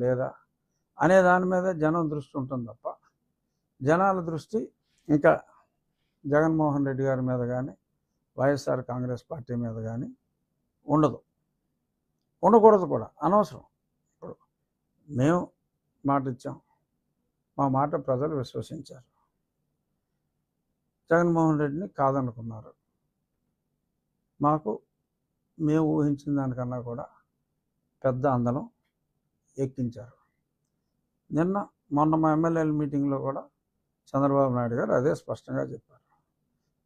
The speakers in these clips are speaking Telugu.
లేదా అనే దాని మీద జనం దృష్టి ఉంటుంది తప్ప జనాల దృష్టి ఇంకా జగన్మోహన్ రెడ్డి గారి మీద కానీ వైఎస్ఆర్ కాంగ్రెస్ పార్టీ మీద కానీ ఉండదు, ఉండకూడదు కూడా, అనవసరం. ఇప్పుడు మేము మాట ఇచ్చాం, మా మాట ప్రజలు విశ్వసించారు, జగన్మోహన్ రెడ్డిని కాదనుకున్నారు. మాకు మేము ఊహించిన దానికన్నా కూడా పెద్ద అందలం ఎక్కించారు. మొన్న మా ఎమ్మెల్యేల మీటింగ్లో కూడా చంద్రబాబు నాయుడు గారు అదే స్పష్టంగా చెప్పారు.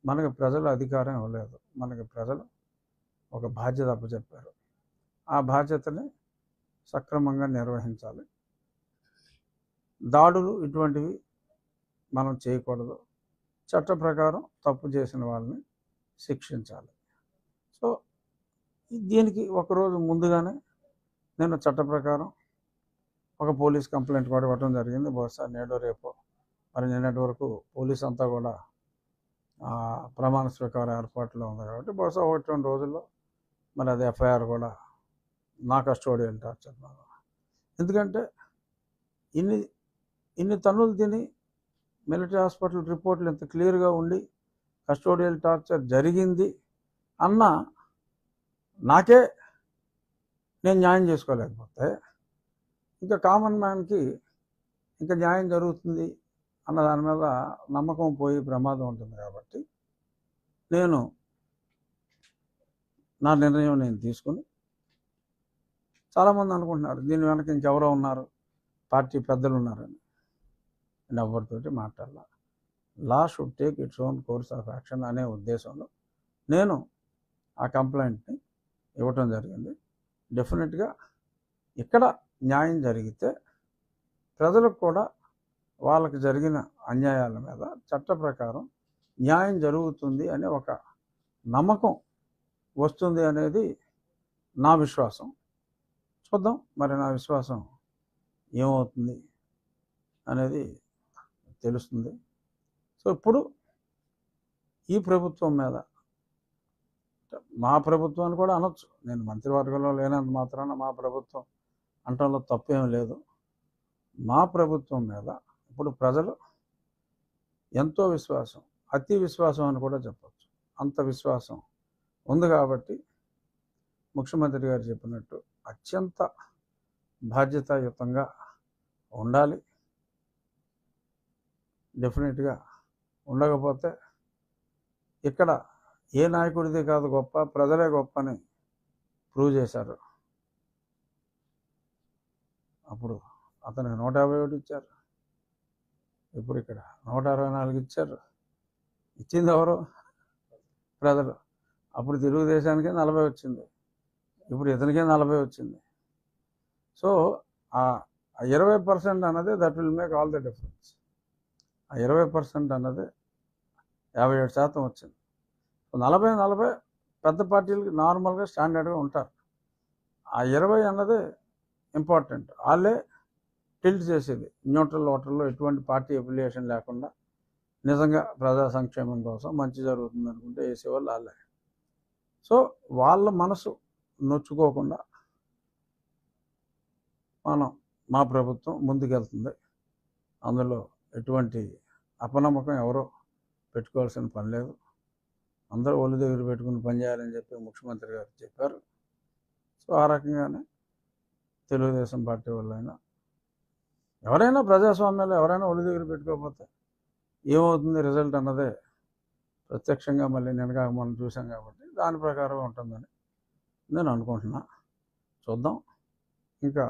మనకి ప్రజలు అధికారం ఇవ్వలేదు, మనకి ప్రజలు ఒక బాధ్యత అప్పచెప్పారు. ఆ బాధ్యతని సక్రమంగా నిర్వహించాలి. దాడులు ఇటువంటివి మనం చేయకూడదు. చట్ట ప్రకారం తప్పు చేసిన వాళ్ళని శిక్షించాలి. సో దీనికి ఒకరోజు ముందుగానే నేను చట్ట ప్రకారం ఒక పోలీస్ కంప్లైంట్ కూడా ఇవ్వడం జరిగింది. బహుశా నేడో రేపో, మరి నిన్నటి వరకు పోలీస్ అంతా కూడా ప్రమాణ స్వీకార ఏర్పాట్లో ఉంది కాబట్టి బహుశా 1-2 రోజుల్లో మరి అది ఎఫ్ఐఆర్ కూడా నా కస్టోడియల్ టార్చర్ మీద. ఎందుకంటే ఇన్ని తన్నులు తిని మిలిటరీ హాస్పిటల్ రిపోర్ట్లు ఇంత క్లియర్గా ఉండి కస్టోడియల్ టార్చర్ జరిగింది అన్న నాకే నేను న్యాయం చేసుకోలేకపోతే ఇంకా కామన్ మ్యాన్కి ఇంకా న్యాయం జరుగుతుంది అన్న దాని మీద నమ్మకం పోయి ప్రమాదం ఉంటుంది. కాబట్టి నేను నా నిర్ణయం నేను తీసుకుని, చాలామంది అనుకుంటున్నారు దీని వెనక ఇంకెవరో ఉన్నారు, పార్టీ పెద్దలు ఉన్నారని. నేను ఎవరితోటి మాట్లాడాల. Law should take its own course of action అనే ఉద్దేశంలో నేను ఆ కంప్లైంట్ని ఇవ్వటం జరిగింది. డెఫినెట్గా ఇక్కడ న్యాయం జరిగితే ప్రజలకు కూడా వాళ్ళకి జరిగిన అన్యాయాల మీద చట్ట ప్రకారం న్యాయం జరుగుతుంది అనే ఒక నమ్మకం వస్తుంది అనేది నా విశ్వాసం. చూద్దాం మరి నా విశ్వాసం ఏమవుతుంది అనేది తెలుస్తుంది. సో ఇప్పుడు ఈ ప్రభుత్వం మీద, మా ప్రభుత్వాన్ని కూడా అనొచ్చు, నేను మంత్రివర్గంలో లేనంత మాత్రాన మా ప్రభుత్వం అంటంలో తప్పేం లేదు. మా ప్రభుత్వం మీద ఇప్పుడు ప్రజలు ఎంతో విశ్వాసం, అతి విశ్వాసం అని కూడా చెప్పచ్చు, అంత విశ్వాసం ఉంది. కాబట్టి ముఖ్యమంత్రి గారు చెప్పినట్టు అత్యంత బాధ్యతాయుతంగా ఉండాలి. డెఫినెట్గా ఉండకపోతే ఇక్కడ ఏ నాయకుడిది కాదు గొప్ప, ప్రజలే గొప్ప అని ప్రూవ్ చేశారు. అప్పుడు అతనికి 151 ఇచ్చారు, ఇప్పుడు ఇక్కడ 164 ఇచ్చారు. ఇచ్చింది ఎవరు? ప్రజలు. అప్పుడు తెలుగుదేశానికి 40 వచ్చింది, ఇప్పుడు ఇతనికే 40 వచ్చింది. సో ఆ 20% అన్నది that will make all the difference. ఆ 20% అన్నది 57% వచ్చింది. 40 పెద్ద పార్టీలకి నార్మల్గా స్టాండర్డ్గా ఉంటారు. ఆ 20 అన్నది ఇంపార్టెంట్. వాళ్ళే టిల్ట్ చేసేది, న్యూట్రల్ ఓటర్లో ఎటువంటి పార్టీ అఫిలియేషన్ లేకుండా నిజంగా ప్రజా సంక్షేమం కోసం మంచి జరుగుతుంది అనుకుంటే వేసేవాళ్ళు వాళ్ళే. సో వాళ్ళ మనసు నొచ్చుకోకుండా మా ప్రభుత్వం ముందుకెళ్తుంది. అందులో ఎటువంటి అపనమ్మకం ఎవరో పెట్టుకోవాల్సిన పని లేదు. అందరూ ఒళ్ళు దగ్గర పెట్టుకుని పనిచేయాలని చెప్పి ముఖ్యమంత్రి గారు చెప్పారు. సో ఆ రకంగానే తెలుగుదేశం పార్టీ వాళ్ళైనా ఎవరైనా ప్రజాస్వామ్యంలో ఎవరైనా ఒళ్ళు దగ్గర పెట్టుకోకపోతే ఏమవుతుంది రిజల్ట్ అన్నదే ప్రత్యక్షంగా మళ్ళీ నిన్నగా మనం చూసాం. కాబట్టి దాని ప్రకారం ఉంటుందని నేను అనుకుంటున్నా. చూద్దాం. ఇంకా